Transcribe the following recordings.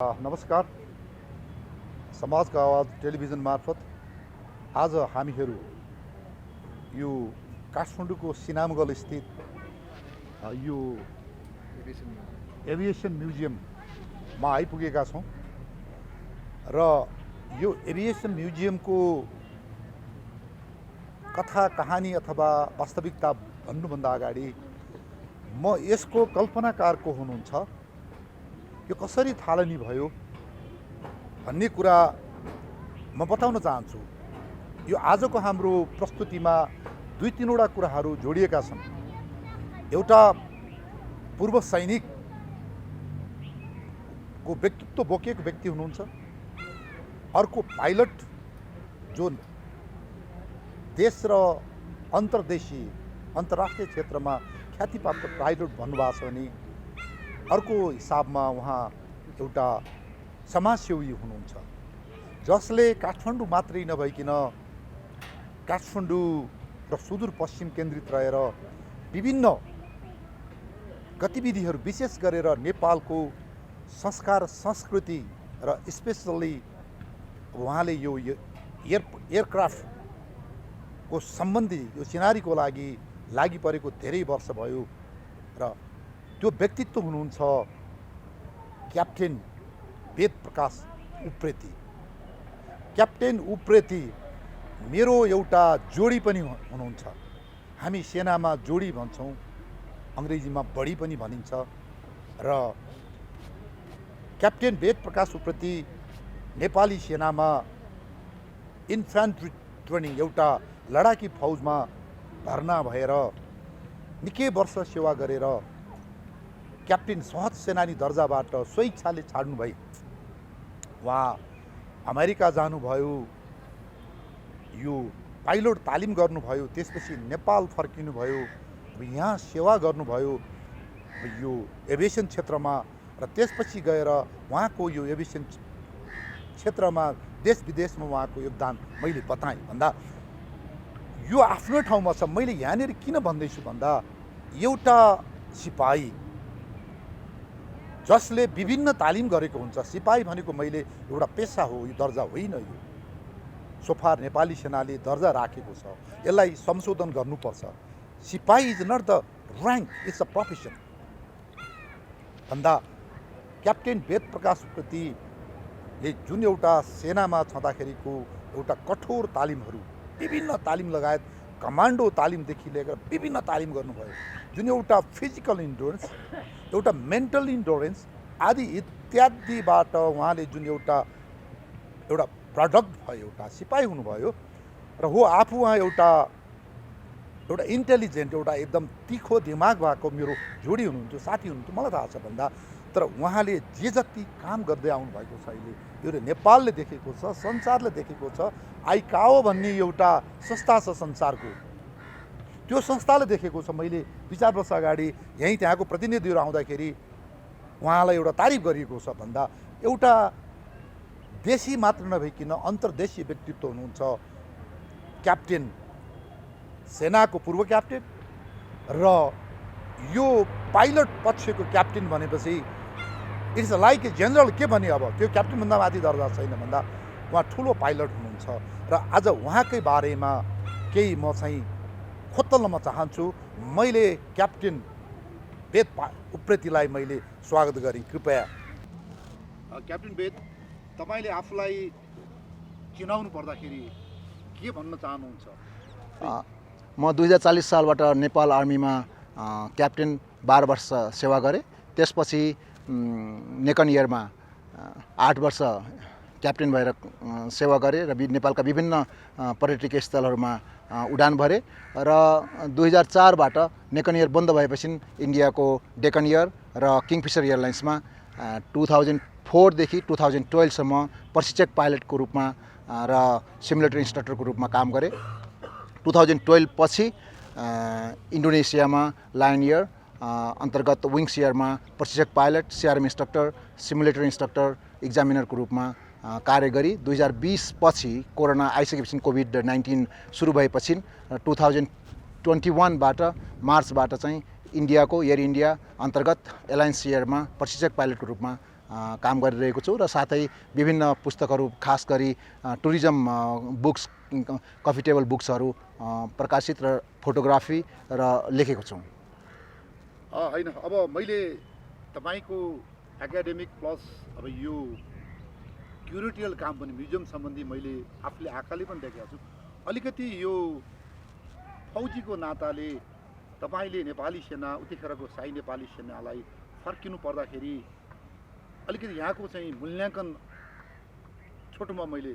नमस्कार। समाजको आवाज टेलिभिजन मार्फत आज हामीहरू यो काठमाडौँको सिनामगल स्थित यो एभिएसन म्युजियममा आइपुगेका छौँ र यो एभिएसन म्युजियमको कथा कहानी अथवा वास्तविकता भन्नुभन्दा अगाडि म यसको कल्पनाकार को हुनुहुन्छ, यो कसरी थालनी भयो भन्ने कुरा म बताउन चाहन्छु। यो आजको हाम्रो प्रस्तुतिमा दुई तीनवटा कुराहरू जोडिएका छन्। एउटा पूर्व सैनिकको व्यक्तित्व बोकेको व्यक्ति हुनुहुन्छ, अर्को पाइलट जो देश र अन्तर्राष्ट्रिय क्षेत्रमा ख्यातिप्राप्त पाइलट भन्नुभएको छ भने अर्को हिसाबमा उहाँ एउटा समाजसेवी हुनुहुन्छ, जसले काठमाडौँ मात्रै नभइकन काठमाडौँ र सुदूरपश्चिम केन्द्रित रहेर विभिन्न गतिविधिहरू विशेष गरेर नेपालको संस्कार संस्कृति र स्पेसल्ली उहाँले यो एयरक्राफ्टको सम्बन्धी यो सिनारीको लागि परेको धेरै वर्ष भयो र त्यो व्यक्तित्व हुनुहुन्छ क्याप्टेन वेद प्रकाश उप्रेती। क्याप्टेन उप्रेती मेरो एउटा जोडी पनि हुनुहुन्छ। हामी सेनामा जोडी भन्छौँ, अङ्ग्रेजीमा बडी पनि भनिन्छ। र क्याप्टेन वेद प्रकाश उप्रेती नेपाली सेनामा इन्फेन्ट्री ट्रेनिङ एउटा लडाकी फौजमा भर्ना भएर निकै वर्ष सेवा गरेर क्याप्टेन सहज सेनानी दर्जाबाट स्वेच्छाले छाड्नुभयो। उहाँ अमेरिका जानुभयो, यो पाइलट तालिम गर्नुभयो, त्यसपछि नेपाल फर्किनुभयो, यहाँ सेवा गर्नुभयो यो एभिएसन क्षेत्रमा र त्यसपछि गएर उहाँको यो एभिएसन क्षेत्रमा देश विदेशमा उहाँको योगदान मैले बताएँ भन्दा यो आफ्नो ठाउँमा छ। मैले यहाँनिर किन भन्दैछु भन्दा एउटा सिपाही जसले विभिन्न तालिम गरेको हुन्छ, सिपाही भनेको मैले एउटा पेसा हो, यो दर्जा होइन। यो सोफार नेपाली सेनाले दर्जा राखेको छ, यसलाई संशोधन गर्नुपर्छ। सिपाही is not the rank, it's a profession भन्दा क्याप्टेन वेद प्रकाश उप्रेतीले जुन एउटा सेनामा छँदाखेरिको एउटा कठोर तालिमहरू, विभिन्न तालिम लगायत कमान्डो तालिमदेखि लिएर विभिन्न तालिम गर्नुभयो, जुन एउटा फिजिकल इन्ड्योरेन्स, एउटा मेन्टल इन्ड्योरेन्स आदि इत्यादिबाट उहाँले जुन एउटा प्रडक्ट भयो, एउटा सिपाही हुनुभयो र हो आफू उहाँ एउटा इन्टेलिजेन्ट, एउटा एकदम तिखो दिमाग भएको मेरो जोडी हुनुहुन्थ्यो, साथी हुनुहुन्थ्यो, मलाई थाहा छ भन्दा। तर उहाँले जे जति काम गर्दै आउनुभएको छ अहिले यो नेपालले देखेको छ, संसारले देखेको छ। आइकाओ भन्ने एउटा संस्था छ संसारको, त्यो संस्थाले देखेको छ। मैले 2-4 वर्ष अगाडि यहीँ त्यहाँको प्रतिनिधिहरू आउँदाखेरि उहाँलाई एउटा तारिफ गरिएको छ भन्दा एउटा देशी मात्र नभइकन अन्तर्देशीय व्यक्तित्व हुनुहुन्छ क्याप्टेन, सेनाको पूर्व क्याप्टेन र यो पाइलट पक्षको क्याप्टेन भनेपछि इट्स लाइक ए जेनरल। के भने अब त्यो क्याप्टेनभन्दा माथि दर्जा छैन भन्दा उहाँ ठुलो पाइलट हुनुहुन्छ र आज उहाँकै बारेमा केही म चाहिँ खोतल्न चाहन्छु। मैले क्याप्टेन वेद उप्रेतीलाई मैले स्वागत गरेँ। कृपया क्याप्टेन वेद, तपाईँले आफूलाई चिनाउनु पर्दाखेरि के भन्न चाहनुहुन्छ? म 2040 सालबाट नेपाल आर्मीमा क्याप्टेन 12 वर्ष सेवा गरेँ। त्यसपछि नेकन इयरमा 8 वर्ष क्याप्टेन भएर सेवा गरेँ र नेपालका विभिन्न पर्यटकीय स्थलहरूमा उडान भरे र 2004बाट नेकन इयर बन्द भएपछि इन्डियाको डेकन इयर र किङफिसर एयरलाइन्समा 2004देखि 2012सम्म प्रशिक्षक पाइलटको रूपमा र सिमुलेटर इन्स्ट्रक्टरको रूपमा काम गरेँ। 2012 पछि इन्डोनेसियामा लायन इयर अन्तर्गत विङ्स इयरमा प्रशिक्षक pilot, CRM instructor, simulator instructor, इक्जामिनरको रूपमा कार्य गरी 2020 पछि कोरोना आइसकेपछि कोभिड-19 सुरु भएपछि 2021बाट मार्चबाट चाहिँ इन्डियाको एयर इन्डिया अन्तर्गत एलायन्स एयरमा प्रशिक्षक पाइलटको रूपमा काम गरिरहेको छु र साथै विभिन्न पुस्तकहरू खास गरी टुरिज्म बुक्स कफी टेबल बुक्सहरू प्रकाशित र फोटोग्राफी र लेखेको छु। होइन, अब मैले तपाईँको एकाडेमिक प्लस अब यो क्युरेटोरियल काम पनि म्युजियम सम्बन्धी मैले आफूले आँखाले पनि देखेको छु। अलिकति यो फौजीको नाताले तपाईँले नेपाली सेना उतिखेरको शाही नेपाली सेनालाई फर्किनु पर्दाखेरि अलिकति यहाँको चाहिँ मूल्याङ्कन छोटोमा मैले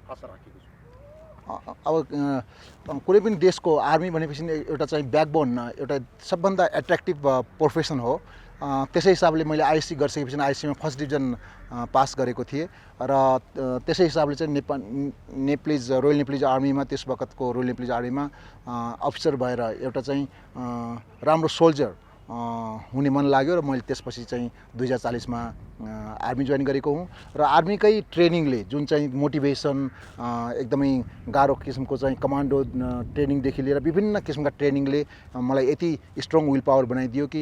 आशा राखेको छु। अब कुनै पनि देशको आर्मी भनेपछि एउटा चाहिँ ब्याकबोन, एउटा सबभन्दा एट्र्याक्टिभ प्रोफेसन हो। त्यसै हिसाबले मैले आइएससी गरिसकेपछि आइएससीमा फर्स्ट डिभिजन पास गरेको थिएँ र त्यसै हिसाबले चाहिँ नेप्लिज रोयल नेप्लिज आर्मीमा, त्यस बखतको रोयल नेप्लिज आर्मीमा अफिसर भएर एउटा चाहिँ राम्रो सोल्जर हुने मन लाग्यो र मैले त्यसपछि चाहिँ 2040मा आर्मी जोइन गरेको हुँ र आर्मीकै ट्रेनिङले जुन चाहिँ मोटिभेसन, एकदमै गाह्रो किसिमको चाहिँ कमान्डो ट्रेनिङदेखि लिएर विभिन्न किसिमका ट्रेनिङले मलाई यति स्ट्रङ विल पावर बनाइदियो कि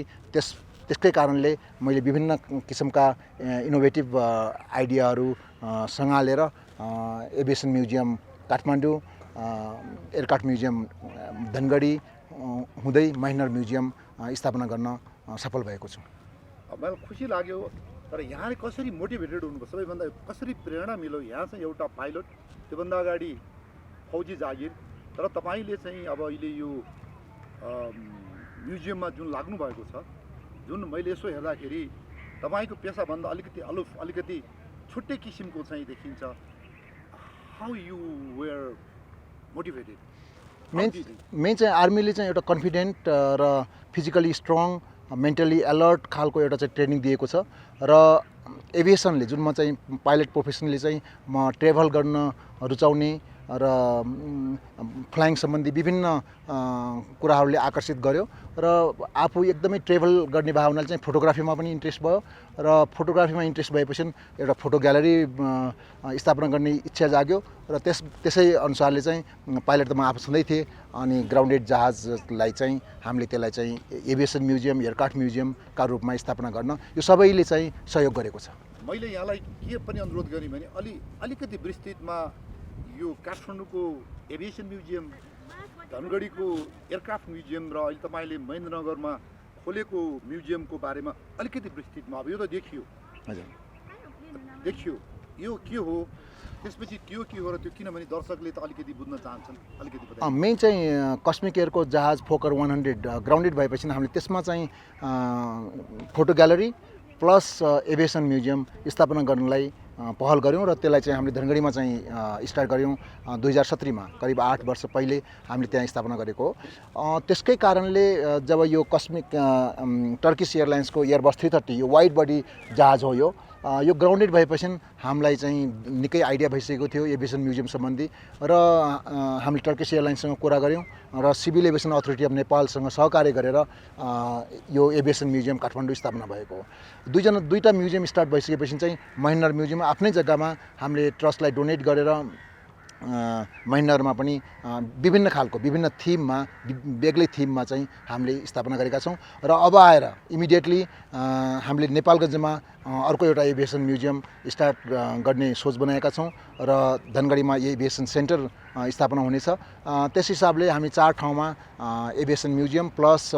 त्यसकै कारणले मैले विभिन्न किसिमका इनोभेटिभ आइडियाहरू सँगालेर aviation museum Kathmandu, aircraft museum Dhangadhi हुँदै महेन्द्र म्युजियम स्थापना गर्न सफल भएको छु। मलाई खुसी लाग्यो। तर यहाँले कसरी मोटिभेटेड हुनुभयो, सबैभन्दा कसरी प्रेरणा मिल्यो? यहाँ चाहिँ एउटा पाइलट, त्योभन्दा अगाडि फौजी जागिर, तर तपाईँले चाहिँ अब अहिले यो म्युजियममा जुन लाग्नु भएको छ, जुन मैले यसो हेर्दाखेरि तपाईँको पेसाभन्दा अलिकति अलुफ, अलिकति छुट्टै किसिमको चाहिँ देखिन्छ। How you were motivated? Main चाहिँ आर्मीले चाहिँ एउटा कन्फिडेन्ट र फिजिकली स्ट्रङ, मेन्टली अलर्ट खालको एउटा चाहिँ ट्रेनिङ दिएको छ र एभिएसनले, जुन म चाहिँ पाइलट प्रोफेसनले चाहिँ म ट्रेभल गर्न रुचाउने र फ्लाइङ सम्बन्धी विभिन्न कुराहरूले आकर्षित गर्यो र आफू एकदमै ट्रेभल गर्ने भावनाले चाहिँ फोटोग्राफीमा पनि इन्ट्रेस्ट भयो र फोटोग्राफीमा इन्ट्रेस्ट भएपछि एउटा फोटो ग्यालरी स्थापना गर्ने इच्छा जाग्यो र त्यसै अनुसारले चाहिँ पाइलट त म आफू छँदै थिएँ अनि ग्राउन्डेड जहाजलाई चाहिँ हामीले त्यसलाई चाहिँ एभिएसन म्युजियम, एयरक्राफ्ट म्युजियमका रूपमा स्थापना गर्न यो सबैले चाहिँ सहयोग गरेको छ। मैले यहाँलाई के पनि अनुरोध गरेँ भने अलिकति विस्तृतमा यो काठमाडौँको एभिएसन म्युजियम, धनगढीको एयरक्राफ्ट म्युजियम र अहिले तपाईँले महेन्द्रनगरमा खोलेको म्युजियमको बारेमा अलिकति विस्तृतमा, अब यो त देखियो, यो के हो, त्यसपछि त्यो के हो र त्यो किनभने दर्शकले त अलिकति बुझ्न चाहन्छन्, अलिकति बताइए। मेन चाहिँ कस्मिक एयरको जहाज फोकर 100 ग्राउन्डेड भएपछि हामीले त्यसमा चाहिँ photo gallery plus aviation museum स्थापना गर्नलाई पहल गऱ्यौँ र त्यसलाई चाहिँ हामीले धनगढीमा चाहिँ स्टार्ट गऱ्यौँ 2017मा, करिब 8 वर्ष पहिले हामीले त्यहाँ स्थापना गरेको हो। त्यसकै कारणले जब यो कस्मिक टर्किस एयरलाइन्सको एयरबस 330 यो वाइड बडी जहाज हो, यो ग्राउन्डेड भएपछि हामीलाई चाहिँ निकै आइडिया भइसकेको थियो एभिएसन म्युजियम सम्बन्धी र हामीले टर्किस एयरलाइन्ससँग कुरा गऱ्यौँ र सिभिल एभिएसन अथोरिटी अफ नेपालसँग सहकार्य गरेर यो एभिएसन म्युजियम काठमाडौँ स्थापना भएको हो। दुईटा म्युजियम स्टार्ट भइसकेपछि चाहिँ महेन्द्र म्युजियम आफ्नै जग्गामा हामीले ट्रस्टलाई डोनेट गरेर महेन्द्रमा पनि विभिन्न थिममा, बेग्लै थिममा चाहिँ हामीले स्थापना गरेका छौँ र अब आएर इमिडिएटली हामीले नेपालगञ्जमा अर्को एउटा एभिएसन म्युजियम स्टार्ट गर्ने सोच बनाएका छौँ र धनगढीमा एभिएसन सेन्टर स्थापना हुनेछ। त्यस हिसाबले हामी 4 ठाउँमा एभिएसन म्युजियम प्लस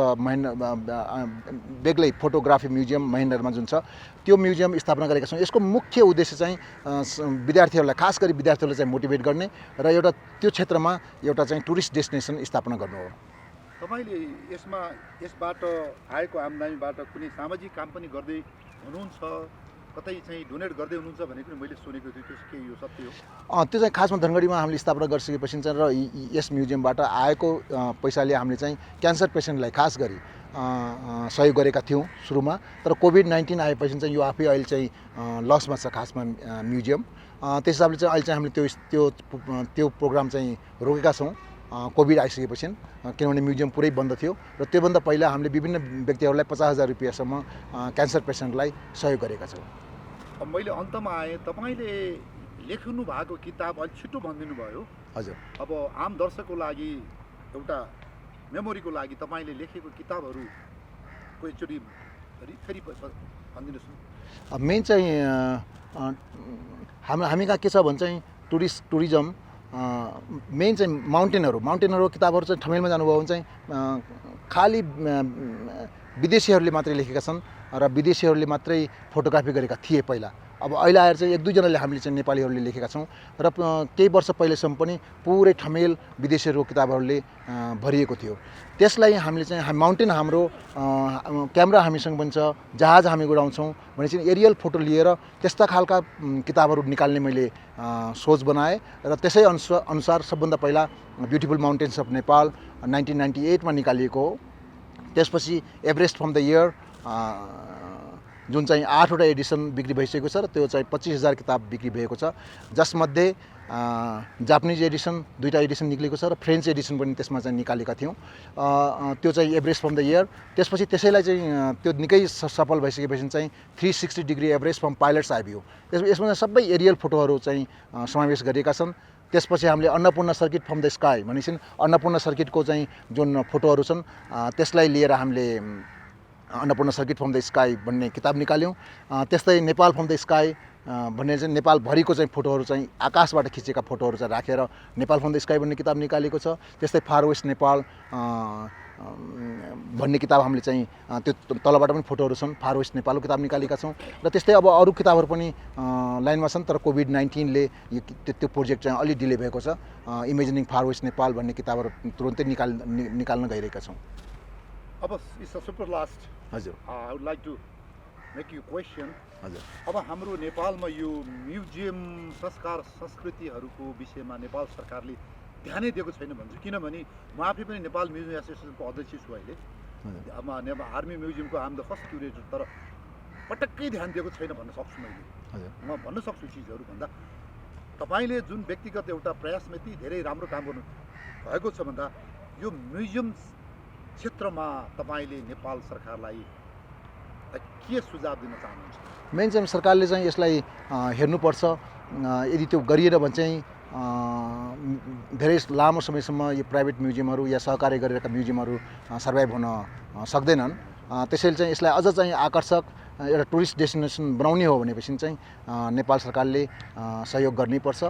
बेग्लै फोटोग्राफी म्युजियम महेन्द्रमा जुन छ त्यो म्युजियम स्थापना गरेका छौँ। यसको मुख्य उद्देश्य चाहिँ विद्यार्थीहरूलाई, खास गरी विद्यार्थीहरूलाई चाहिँ मोटिभेट गर्ने र एउटा त्यो क्षेत्रमा एउटा चाहिँ टुरिस्ट डेस्टिनेसन स्थापना गर्नु हो। तपाईँले यसबाट आएको आम्दानीबाट कुनै सामाजिक काम पनि गर्दै हुनुहुन्छ, कतै चाहिँ डोनेट गर्दै हुनुहुन्छ भनेको मैले सुनेको थिएँ, त्यो के यो सत्य हो? त्यो चाहिँ खासमा धनगढीमा हामीले स्थापना गरिसकेपछि चाहिँ र यस म्युजियमबाट आएको पैसाले हामीले चाहिँ क्यान्सर पेसेन्टलाई खास गरी सहयोग गरेका थियौँ सुरुमा, तर कोभिड-19 आएपछि चाहिँ यो आफै अहिले चाहिँ लसमा छ खासमा म्युजियम। त्यस हिसाबले चाहिँ अहिले चाहिँ हामीले त्यो प्रोग्राम चाहिँ रोकेका छौँ कोभिड आइसकेपछि, किनभने म्युजियम पुरै बन्द थियो र त्योभन्दा पहिला हामीले विभिन्न व्यक्तिहरूलाई 50,000 रुपियाँसम्म क्यान्सर पेसेन्टलाई सहयोग गरेका छौँ। अब मैले अन्तमा आएँ, तपाईँले लेख्नु भएको किताब अलि छिटो भनिदिनु भयो। हजुर। अब आम दर्शकको लागि एउटा मेमोरीको लागि तपाईँले लेखेको किताबहरूको एकचोटि फेरि भनिदिनुहोस् न। मेन चाहिँ हामी कहाँ के छ भने चाहिँ टुरिज्म मेन चाहिँ माउन्टेनहरू किताबहरू चाहिँ ठमेलमा जानुभयो भने चाहिँ खालि विदेशीहरूले मात्रै लेखेका छन् र विदेशीहरूले मात्रै फोटोग्राफी गरेका थिए पहिला। अब अहिले आएर चाहिँ 1-2 जनाले हामीले चाहिँ नेपालीहरूले लेखेका छौँ र केही वर्ष पहिलेसम्म पनि पुरै ठमेल विदेशीहरूको किताबहरूले भरिएको थियो। त्यसलाई हामीले चाहिँ माउन्टेन हाम्रो क्यामेरा हामीसँग पनि छ, जहाज हामी उडाउँछौँ भने चाहिँ एरियल फोटो लिएर त्यस्ता खालका किताबहरू निकाल्ने मैले सोच बनाएँ र त्यसै अनुसार सबभन्दा पहिला ब्युटिफुल माउन्टेन्स अफ नेपाल 1998 मा निकालिएको हो। त्यसपछि एभरेस्ट फ्रम द इयर जुन चाहिँ 8वटा एडिसन बिक्री भइसकेको छ र त्यो चाहिँ 25,000 किताब बिक्री भएको छ, जसमध्ये जापानिज एडिसन 2टा एडिसन निक्लेको छ र फ्रेन्च एडिसन पनि त्यसमा चाहिँ निकालेका थियौँ। त्यो चाहिँ एभरेस्ट फ्रम द इयर। त्यसपछि त्यसैलाई चाहिँ त्यो निकै सफल भइसकेपछि चाहिँ 360 degree Everest from pilots I view, यसमा सबै एरियल फोटोहरू चाहिँ समावेश गरिएका छन्। त्यसपछि हामीले Annapurna circuit from the sky भनेपछि अन्नपूर्ण सर्किटको चाहिँ जुन फोटोहरू छन् त्यसलाई लिएर हामीले Annapurna circuit from the sky भन्ने किताब निकाल्यौँ। त्यस्तै नेपाल फ्रम द स्काई भन्ने चाहिँ नेपालभरिको चाहिँ फोटोहरू चाहिँ आकाशबाट खिचेका फोटोहरू चाहिँ राखेर नेपाल फ्रम द स्काई भन्ने किताब निकालेको छ। त्यस्तै फार वेस्ट नेपाल भन्ने किताब हामीले चाहिँ त्यो तलबाट पनि फोटोहरू छन्, फार वेस्ट नेपालको किताब निकालेका छौँ। र त्यस्तै अब अरू किताबहरू पनि लाइनमा छन्, तर कोभिड-19ले त्यो प्रोजेक्ट चाहिँ अलि डिले भएको छ। इमेजिनिङ फार वेस्ट नेपाल भन्ने किताबहरू तुरुन्तै निकाल्न गइरहेका छौँ। अब इट्स अ सुपर लास्ट। हजुर, I would like to make you question. हजुर, अब हाम्रो नेपालमा यो म्युजियम संस्कार संस्कृतिहरूको विषयमा नेपाल सरकारले ध्यानै दिएको छैन भन्छु, किनभने म आफै पनि नेपाल म्युजियम एसोसिएसनको अध्यक्ष छु अहिले। अब आर्मी म्युजियमको आम द फर्स्ट क्युरेटर, तर पटक्कै ध्यान दिएको छैन भन्न सक्छु मैले। म भन्न सक्छु चिजहरू भन्दा तपाईँले जुन व्यक्तिगत एउटा प्रयासमा यति धेरै राम्रो काम गर्नु भएको छ भन्दा यो म्युजियम क्षेत्रमा तपाईँले नेपाल सरकारलाई के सुझाव दिन चाहनुहुन्छ? मेन चाहिँ सरकारले चाहिँ यसलाई हेर्नुपर्छ। यदि त्यो गरिएन भने चाहिँ धेरै लामो समयसम्म यो प्राइभेट म्युजियमहरू या सहकार्य गरिरहेका म्युजियमहरू सर्भाइभ हुन सक्दैनन्। त्यसैले चाहिँ यसलाई अझ चाहिँ आकर्षक एउटा टुरिस्ट डेस्टिनेसन बनाउने हो भनेपछि चाहिँ नेपाल सरकारले सहयोग गर्नैपर्छ।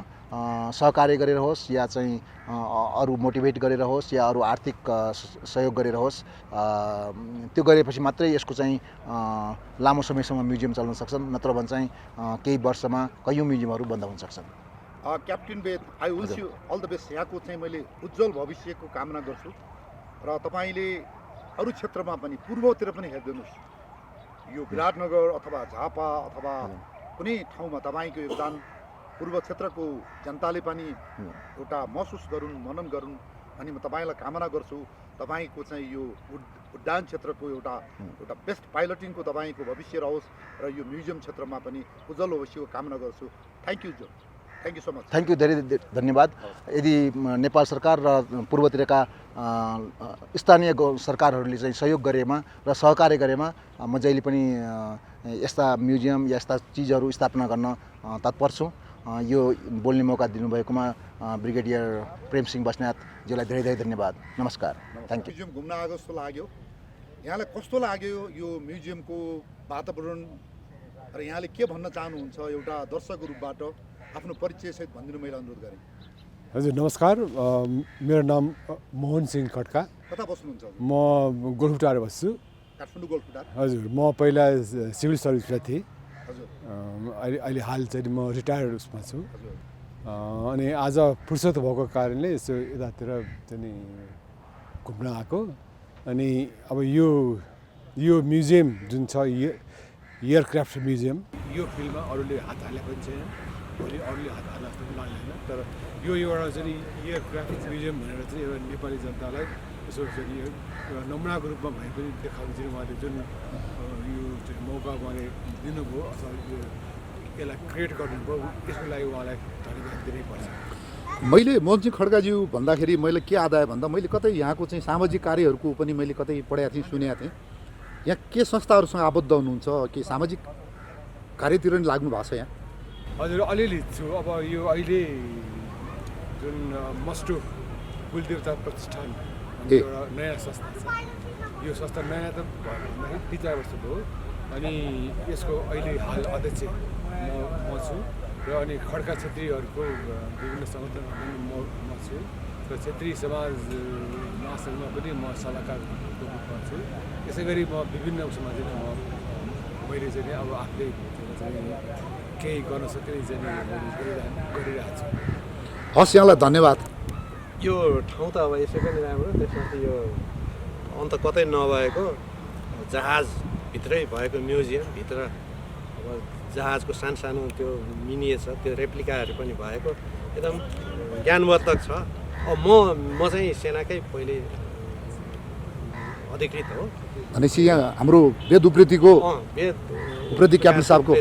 सहकार्य गरेर होस् या चाहिँ अरू मोटिभेट गरेर होस् या अरू आर्थिक सहयोग गरेर होस्, त्यो गरेपछि मात्रै यसको चाहिँ लामो समयसम्म म्युजियम चल्न सक्छन्, नत्र भने चाहिँ केही वर्षमा कैयौँ म्युजियमहरू बन्द हुन सक्छन्। Captain Ved, I wish you all the best. यहाँको चाहिँ मैले उज्जवल भविष्यको कामना गर्छु र तपाईँले अरू क्षेत्रमा पनि पूर्वतिर पनि हेरिदिनुहोस्। यो विराटनगर अथवा झापा अथवा कुनै ठाउँमा तपाईँको योगदान पूर्व क्षेत्रको जनताले पनि एउटा महसुस गरून्, मनन गरून् अनि म तपाईँलाई कामना गर्छु। तपाईँको चाहिँ यो उड्डान क्षेत्रको एउटा बेस्ट पाइलटिङको तपाईँको भविष्य रहोस् र यो म्युजियम क्षेत्रमा पनि उज्जवल भविष्यको कामना गर्छु। थ्याङ्क यू जो, thank you so much. Thank you, धेरै धन्यवाद। यदि नेपाल सरकार र पूर्वतिरका स्थानीय सरकारहरूले चाहिँ सहयोग गरेमा र सहकार्य गरेमा म जहिले पनि यस्ता म्युजियम या यस्ता चिजहरू स्थापना गर्न तत्पर छु। यो बोल्ने मौका दिनुभएकोमा ब्रिगेडियर प्रेम सिंह बस्नेतज्यूलाई धेरै धेरै धन्यवाद। नमस्कार, थ्याङ्क यू। म्युजियम घुम्न आएको जस्तो लाग्यो। यहाँलाई कस्तो लाग्यो यो म्युजियमको वातावरण र यहाँले के भन्न चाहनुहुन्छ एउटा दर्शकको रूपबाट आफ्नो परिचयसहित भनिदिनु मैले अनुरोध गरेँ। हजुर नमस्कार, मेरो नाम मोहन सिंह खड्का। कता बस्नुहुन्छ? म गोलफुटार बस्छु, काठमाडौँ गोलफुटार। हजुर, म पहिला सिभिल सर्भिसमा थिएँ। हजुर, अहिले हाल चाहिँ म रिटायर्ड उसमा छु। हजुर, अनि आज फुर्सद भएको कारणले यसो यतातिर चाहिँ घुम्न आएको। अनि अब यो म्युजियम जुन छ एयरक्राफ्ट म्युजियम, यो फिल्डमा अरूले हात हाले पनि छैन, भोलि अरूले हात हाल्न जस्तो पनि लाग्दैन। तर यो एउटा चाहिँ एयरक्राफ्ट म्युजियम भनेर चाहिँ एउटा नेपाली जनतालाई यसो चाहिँ एउटा नमुनाको रूपमा भए पनि देखाउनु चाहिँ उहाँले जुन यो चाहिँ मौका उहाँले दिनुभयो अथवा यसलाई क्रिएट गर्नुभयो, यसको लागि उहाँलाई धन्यवाद दिनैपर्छ। मैले मोहनसिंह खड्काज्यू भन्दाखेरि मैले के आदाय भन्दा मैले कतै यहाँको चाहिँ सामाजिक कार्यहरूको पनि मैले कतै पढेको थिएँ, सुनेको थिएँ। यहाँ के संस्थाहरूसँग आबद्ध हुनुहुन्छ, के सामाजिक कार्यतिर नि लाग्नु भएको छ यहाँ? हजुर, अलिअलि छु। अब यो अहिले जुन मस्टो कुलदेवता प्रतिष्ठान एउटा नयाँ संस्था छ। यो संस्था नयाँ त भन्दाखेरि 3-4 वर्ष भयो। अनि यसको अहिले हाल अध्यक्ष म छु र अनि खड्का क्षेत्रीहरूको विभिन्न सङ्गठनहरू म छु र क्षेत्रीय समाज महासङ्घमा पनि म सल्लाहकारको रूपमा छु। त्यसै गरी म विभिन्न उसमा चाहिँ मैले चाहिँ अब आफूले केही गर्न सक्ने चाहिँ गरिरहेको छु। हस्, यहाँलाई धन्यवाद। यो ठाउँ त अब यसै पनि राम्रो, त्यसमाथि यो अन्त कतै नभएको जहाजभित्रै भएको म्युजियमभित्र अब जहाजको सानो त्यो मिनिएचर त्यो रेप्लिकाहरू पनि भएको एकदम ज्ञानवर्धक छ। अब म चाहिँ सेनाकै पहिले अधिकृत हो। भनेपछि यहाँ हाम्रो वेद उप्रेतीको उप्रेती क्याप्टन साहबको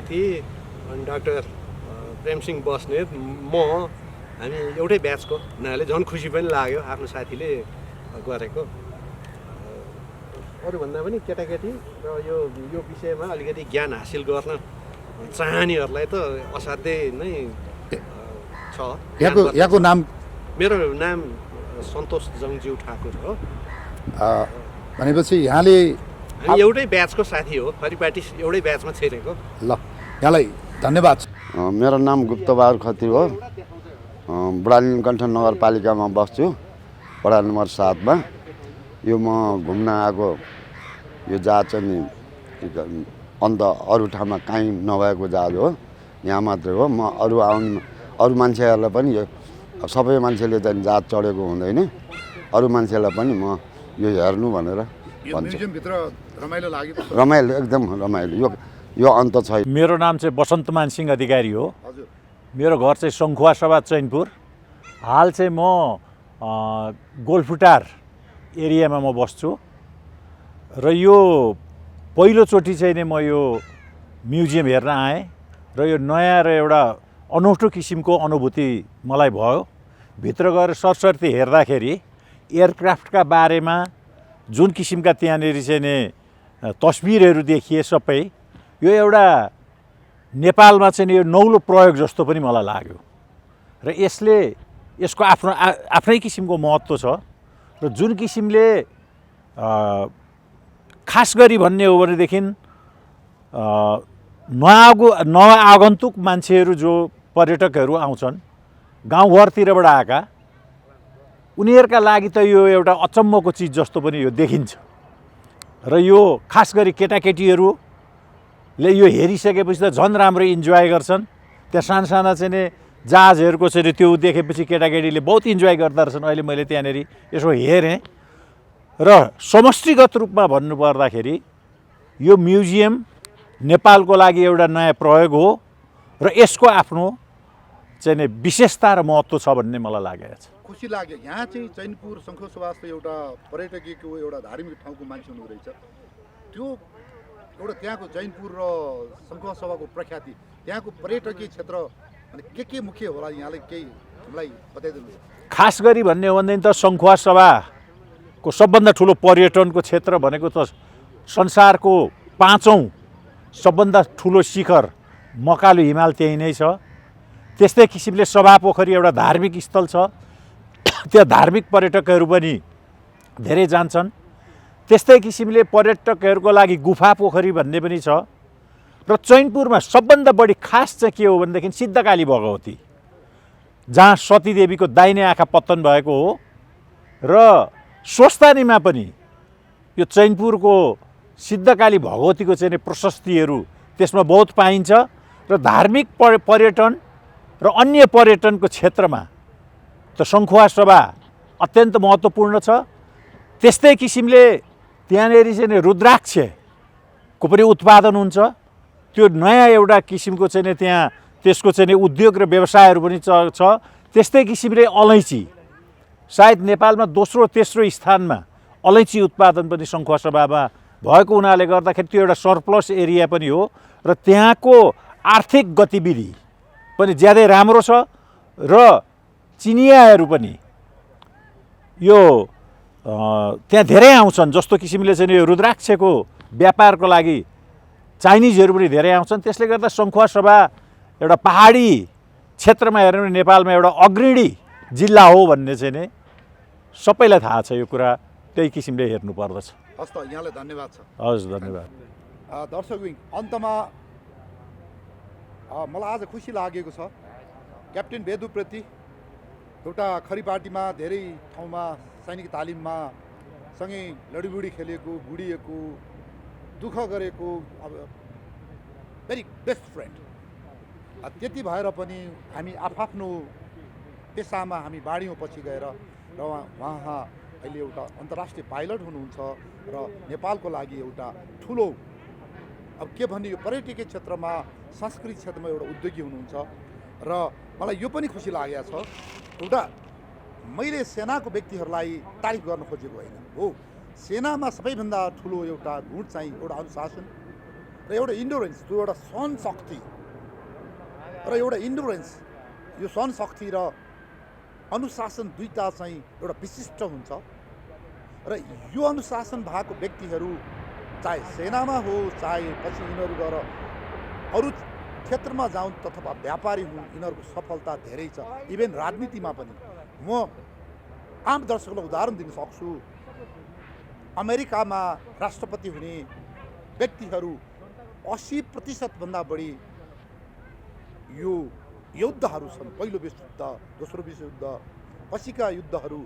अनि डाक्टर प्रेमसिंह बस्नेत म हामी एउटै ब्याचको हुनाले झन् खुसी पनि लाग्यो आफ्नो साथीले गरेको। अरूभन्दा पनि केटाकेटी र यो विषयमा अलिकति ज्ञान हासिल गर्न चाहनेहरूलाई त असाध्यै नै छ। यहाँको नाम? मेरो नाम सन्तोष जङज्यू ठाकुर हो। भनेपछि यहाँले हामी एउटै ब्याचको साथी हो, परिपाटी एउटै ब्याचमा छिरेको। ल, यहाँलाई धन्यवाद। मेरो नाम गुप्तबहादुर खत्री हो। बुढा नीलकण्ठ नगरपालिकामा बस्छु, वडा नम्बर 7 मा। यो म घुम्न आएको यो जहाज चाहिँ नि अन्त अरू ठाउँमा कहीँ नभएको जहाज हो, यहाँ मात्रै हो। म अरू मान्छेहरूलाई पनि यो सबै मान्छेले चाहिँ जहाज चढेको हुँदैन, अरू मान्छेलाई पनि म यो हेर्नु भनेर भन्छु। रमाइलो लाग्यो? रमाइलो, एकदम रमाइलो। यो अन्त छैन। मेरो नाम चाहिँ बसन्तमान सिंह अधिकारी हो। हजुर। मेरो घर चाहिँ सङ्खुवा सभा चैनपुर। हाल चाहिँ म गोलफुटार एरियामा म बस्छु र यो पहिलोचोटि चाहिँ नै म यो म्युजियम हेर्न आएँ र यो नयाँ र एउटा अनौठो किसिमको अनुभूति मलाई भयो। भित्र गएर सरसर्ती हेर्दाखेरि एयरक्राफ्टका बारेमा जुन किसिमका त्यहाँनिर चाहिँ नि तस्बिरहरू देखिए सबै, यो एउटा नेपालमा चाहिँ यो नौलो प्रयोग जस्तो पनि मलाई लाग्यो र यसको आफ्नै किसिमको महत्त्व छ। र जुन किसिमले खास गरी भन्ने हो भनेदेखि नआगन्तुक मान्छेहरू जो पर्यटकहरू आउँछन् गाउँघरतिरबाट आएका, उनीहरूका लागि त यो एउटा अचम्मको चिज जस्तो पनि यो देखिन्छ। र यो खास गरी केटाकेटीहरूले यो हेरिसकेपछि त झन् राम्रो इन्जोय गर्छन्। त्यहाँ साना चाहिँ नि जहाजहरूको चाहिँ त्यो देखेपछि केटाकेटीले बहुत इन्जोय गर्दा रहेछन्। अहिले मैले त्यहाँनिर यसो हेरेँ र समष्टिगत रूपमा भन्नुपर्दाखेरि यो म्युजियम नेपालको लागि एउटा नयाँ प्रयोग हो र यसको आफ्नो चाहिँ नि विशेषता र महत्त्व छ भन्ने मलाई लागेको छ। खुसी लाग्यो। यहाँ चाहिँ चैनपुर शङ्खसभा एउटा पर्यटकीयको एउटा धार्मिक ठाउँको मान्छे हुनु रहेछ। त्यो एउटा त्यहाँको चैनपुर र शङ्खसभाको प्रख्याति, त्यहाँको पर्यटकीय क्षेत्र अनि के मुख्य होला यहाँले केही हामीलाई बताइदिनु। खास गरी भन्ने हो भनेदेखि त शङ्खुवा सभाको सबभन्दा ठुलो पर्यटनको क्षेत्र भनेको त संसारको 5औँ सबभन्दा ठुलो शिखर मकालु हिमाल त्यही नै छ। त्यस्तै किसिमले सभापोखरी एउटा धार्मिक स्थल छ, त्यहाँ धार्मिक पर्यटकहरू पनि धेरै जान्छन्। त्यस्तै किसिमले पर्यटकहरूको लागि गुफा पोखरी भन्ने पनि छ र चैनपुरमा सबभन्दा बढी खास चाहिँ के हो भनेदेखि सिद्धकाली भगवती, जहाँ सतीदेवीको दाहिने आँखा पतन भएको हो र स्वस्थानीमा पनि यो चैनपुरको सिद्धकाली भगवतीको चाहिँ प्रशस्तिहरू त्यसमा बहुत पाइन्छ र धार्मिक पर्यटन र अन्य पर्यटनको क्षेत्रमा त शङ्खुवा सभा अत्यन्त महत्त्वपूर्ण छ। त्यस्तै किसिमले त्यहाँनिर चाहिँ रुद्राक्षको पनि उत्पादन हुन्छ। त्यो नयाँ एउटा किसिमको चाहिँ त्यहाँ त्यसको चाहिँ उद्योग र व्यवसायहरू पनि छ। त्यस्तै किसिमले अलैँची, सायद नेपालमा दोस्रो तेस्रो स्थानमा अलैँची उत्पादन पनि शङ्खुवा सभामा भएको हुनाले गर्दाखेरि त्यो एउटा सरप्लस एरिया पनि हो र त्यहाँको आर्थिक गतिविधि पनि ज्यादै राम्रो छ र चिनियाहरू पनि यो त्यहाँ धेरै आउँछन्। जस्तो किसिमले चाहिँ यो रुद्राक्षको व्यापारको लागि चाइनिजहरू पनि धेरै आउँछन्। त्यसले गर्दा शङ्खुवा सभा एउटा पहाडी क्षेत्रमा हेर्नु भने नेपालमा एउटा अग्रणी जिल्ला हो भन्ने चाहिँ नि सबैलाई थाहा छ। यो कुरा त्यही किसिमले हेर्नुपर्दछ। हस् त, यहाँलाई धन्यवाद छ। हस्, धन्यवाद। दर्शकबिन अन्तमा मलाई आज खुसी लागेको छ क्याप्टेन बेदुप्रति एउटा खरी पार्टीमा धेरै ठाउँमा सैनिक तालिममा सँगै लडीबुडी खेलेको गुडिएको दुःख गरेको अब भेरी बेस्ट फ्रेन्ड त्यति भएर पनि हामी आफ्नो पेसामा हामी बाढ्यौँ पछि गएर र उहाँ अहिले एउटा अन्तर्राष्ट्रिय पाइलट हुनुहुन्छ र नेपालको लागि एउटा ठुलो अब के भन्ने यो पर्यटकीय क्षेत्रमा सांस्कृतिक क्षेत्रमा एउटा उद्योगी हुनुहुन्छ र मलाई यो पनि खुसी लागेको छ एउटा मैले सेनाको व्यक्तिहरूलाई तारिफ गर्न खोजेको होइन हो सेनामा सबैभन्दा ठुलो एउटा गुण चाहिँ एउटा अनुशासन र एउटा इन्डोरेन्स त्यो एउटा सहन शक्ति र एउटा इन्डोरेन्स यो सहन शक्ति र अनुशासन दुईटा चाहिँ एउटा विशिष्ट हुन्छ र यो अनुशासन भएको व्यक्तिहरू चाहे सेनामा हो चाहे पछि यिनीहरू गएर अरू क्षेत्रमा जाउन् अथवा व्यापारी हुन् यिनीहरूको सफलता धेरै छ इभेन राजनीतिमा पनि म आम दर्शकलाई उदाहरण दिन सक्छु अमेरिकामा राष्ट्रपति हुने व्यक्तिहरू 80% बढी यो युद्धहरू छन् पहिलो विश्वयुद्ध दोस्रो विश्वयुद्ध पछिका युद्धहरू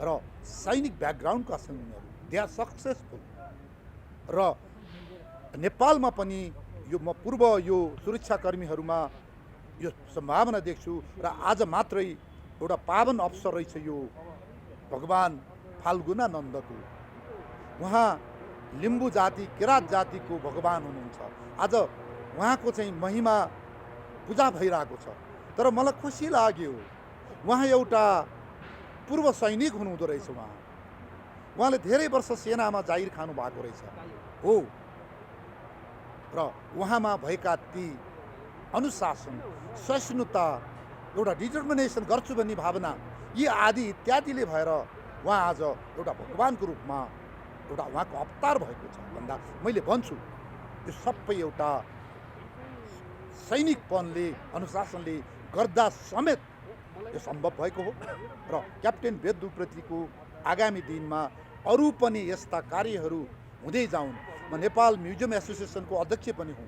र सैनिक ब्याकग्राउन्डका छन् यिनीहरू दे आर सक्सेसफुल र नेपालमा पनि यो म पूर्व यो सुरक्षाकर्मीहरूमा यो सम्भावना देख्छु र आज मात्रै एउटा पावन अवसर रहेछ यो भगवान् फाल्गुनानन्दको उहाँ लिम्बू जाति किराँत जातिको भगवान् हुनुहुन्छ आज उहाँको चाहिँ महिमा पूजा भइरहेको छ तर मलाई खुसी लाग्यो उहाँ एउटा पूर्व सैनिक हुनुहुँदो रहेछ उहाँले धेरै वर्ष सेनामा जागिर खानु भएको रहेछ हो र उहाँमा भएका ती अनुशासन सहिष्णुता एउटा डिटर्मिनेसन गर्छु भन्ने भावना यी आदि इत्यादिले भएर उहाँ आज एउटा भगवानको रूपमा एउटा उहाँको अवतार भएको छ भन्दा मैले भन्छु यो सबै एउटा सैनिकपनले अनुशासनले गर्दा समेत यो सम्भव भएको हो र क्याप्टेन बेदुप्रतिको आगामी दिनमा अरू पनि यस्ता कार्यहरू हुँदै जाउन् म नेपाल म्युजियम एसोसिएसनको अध्यक्ष पनि हुँ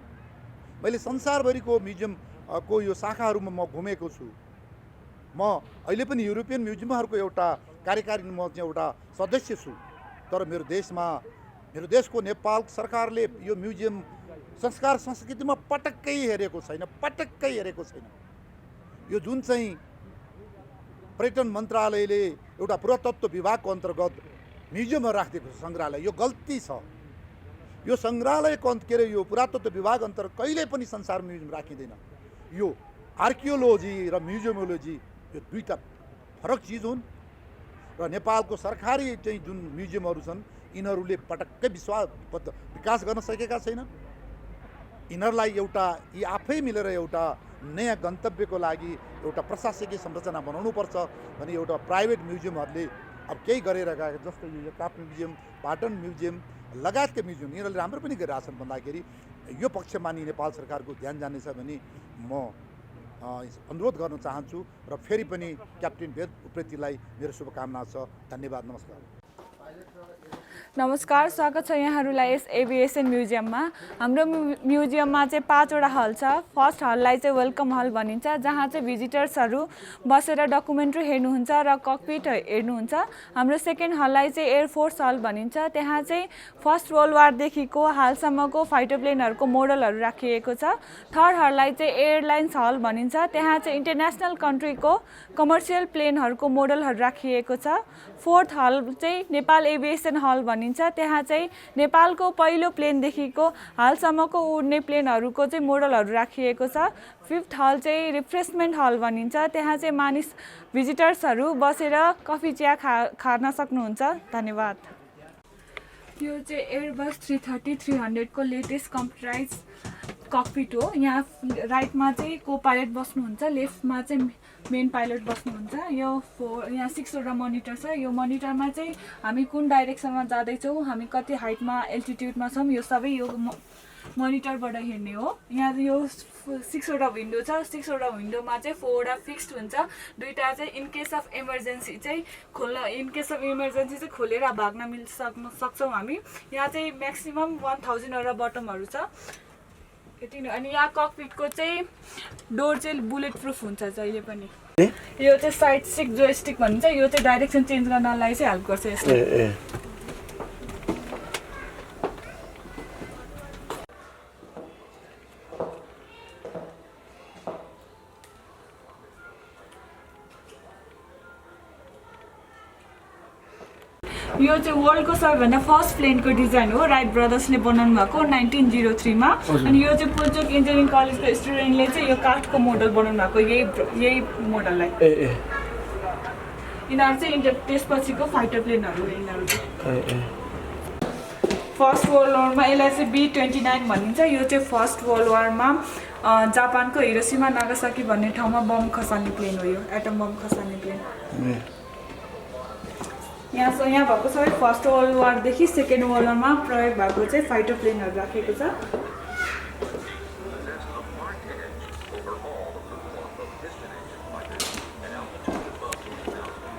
मैले संसारभरिको म्युजियमको यो शाखाहरूमा म घुमेको छु म अहिले पनि युरोपियन म्युजियमहरूको एउटा कार्यकारी म चाहिँ एउटा सदस्य छु तर मेरो देशको नेपाल सरकारले यो म्युजियम संस्कार संस्कृतिमा पटक्कै हेरेको छैन यो जुन चाहिँ पर्यटन मन्त्रालयले एउटा पुरातत्व विभागको अन्तर्गत म्युजियमहरू राखिदिएको छ सङ्ग्रहालय यो गल्ती छ यो सङ्ग्रहालयको के अरे यो पुरातत्व विभाग अन्तर्गत कहिल्यै पनि संसार म्युजियम राखिँदैन यो आर्कियोलोजी र म्युजियमोलोजी यो दुईटा फरक चिज हुन् र नेपालको सरकारी चाहिँ जुन म्युजियमहरू छन् यिनीहरूले पटक्कै विकास गर्न सकेका छैनन् यिनीहरूलाई एउटा यी आफै मिलेर एउटा नयाँ गन्तव्यको लागि एउटा प्रशासकीय संरचना बनाउनुपर्छ भने एउटा प्राइभेट म्युजियमहरूले अब केही गरेर गएको जस्तो यो काप म्युजियम पाटन म्युजियम लगायतका म्युजियम यिनीहरूले राम्रो पनि गरिरहेछन् भन्दाखेरि यो पक्षमा नि नेपाल सरकारको ध्यान जानेछ भने म अनुरोध गर्न चाहन्छु र फेरि पनि क्याप्टेन बेदुप्रतिलाई मेरो शुभकामना छ धन्यवाद नमस्कार स्वागत छ यहाँहरूलाई यस एभिएसन म्युजियममा हाम्रो म्युजियममा चाहिँ 5 वटा हल छ फर्स्ट हललाई चाहिँ वेलकम हल भनिन्छ जहाँ चाहिँ भिजिटर्सहरू बसेर डकुमेन्ट्री हेर्नुहुन्छ र ककपिट हेर्नुहुन्छ हाम्रो सेकेन्ड हललाई चाहिँ एयरफोर्स हल भनिन्छ त्यहाँ चाहिँ फर्स्ट वर्ल्ड वारदेखिको हालसम्मको फाइटर प्लेनहरूको मोडलहरू राखिएको छ थर्ड हललाई चाहिँ एयरलाइन्स हल भनिन्छ त्यहाँ चाहिँ इन्टरनेसनल कन्ट्रीको कमर्सियल प्लेनहरूको मोडलहरू राखिएको छ फोर्थ हल चाहिँ नेपाल एभिएसन हल भनिन्छ त्यहाँ चाहिँ नेपालको पहिलो प्लेनदेखिको हालसम्मको उड्ने प्लेनहरूको चाहिँ मोडलहरू राखिएको छ फिफ्थ हल चाहिँ रिफ्रेसमेन्ट हल भनिन्छ त्यहाँ चाहिँ मानिस भिजिटर्सहरू बसेर कफी चिया खान सक्नुहुन्छ धन्यवाद यो चाहिँ एयरबस 330-300 को लेटेस्ट कम्प्युटराइज ककपिट हो यहाँ राइटमा चाहिँ को पाइलट बस्नुहुन्छ लेफ्टमा चाहिँ मेन पाइलट बस्नुहुन्छ यो यहाँ 6 वटा मोनिटर छ यो मोनिटरमा चाहिँ हामी कुन डाइरेक्सनमा जाँदैछौँ हामी कति हाइटमा एल्टिट्युडमा छौँ यो सबै यो मोनिटरबाट हेर्ने हो यहाँ यो 6वटा विन्डो छ 6वटा विन्डोमा चाहिँ 4वटा फिक्स्ड हुन्छ 2टा चाहिँ इन केस अफ इमर्जेन्सी चाहिँ खोलेर भाग्न सक्छौँ हामी यहाँ चाहिँ म्याक्सिमम 1000वटा बटमहरू छ यति नै अनि यहाँ ककपिटको चाहिँ डोर चाहिँ बुलेट प्रुफ हुन्छ जहिले पनि यो चाहिँ साइड स्टिक जोयस्टिक भनिन्छ यो चाहिँ डाइरेक्सन चेन्ज गर्नलाई चाहिँ हेल्प गर्छ यसले यो चाहिँ वर्ल्डको सबैभन्दा फर्स्ट प्लेनको डिजाइन हो राइट ब्रदर्सले बनाउनु भएको 1903 मा अनि यो चाहिँ पोचोक इन्जिनियरिङ कलेजको स्टुडेन्टले चाहिँ यो काठको मोडल बनाउनु भएको यही मोडललाई यिनीहरू चाहिँ त्यसपछिको फाइटर प्लेनहरू हो यिनीहरू फर्स्ट वर्ल्ड वारमा यसलाई चाहिँ B-29 भनिन्छ यो चाहिँ फर्स्ट वर्ल्ड वारमा जापानको हिरोसिमा नागासाकी भन्ने ठाउँमा बम खसाल्ने प्लेन हो यो एटम बम खसाल्ने प्लेन यहाँ भएको सबै फर्स्ट वर्ल्ड वारदेखि सेकेन्ड वर्ल्ड वारमा प्रयोग भएको चाहिँ फाइटर प्लेनहरू राखेको छ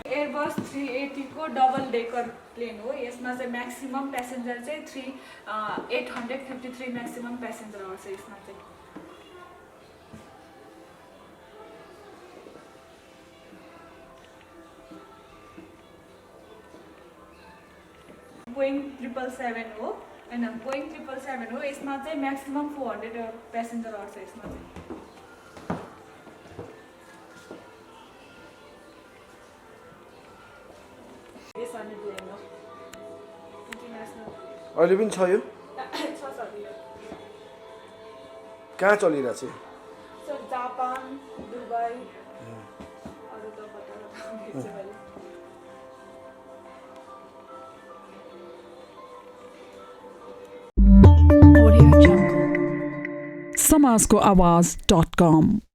एयरबस 380 को डबल डेकर प्लेन हो यसमा चाहिँ म्याक्सिमम प्यासेन्जर चाहिँ 853 म्याक्सिमम प्यासेन्जर आउँछ यसमा चाहिँ बोइङ 777 हो हैन बोइङ 777 हो यसमा चाहिँ म्याक्सिमम 400 प्यासेन्जर आउँछ यसमा चाहिँ यसरी प्लेन हो इन्टरनेसनल अहिले पनि छ यो छ सर यो कहाँ चलिरहेछ सर जापान दुबई अरु त कता समाजको आवाज.com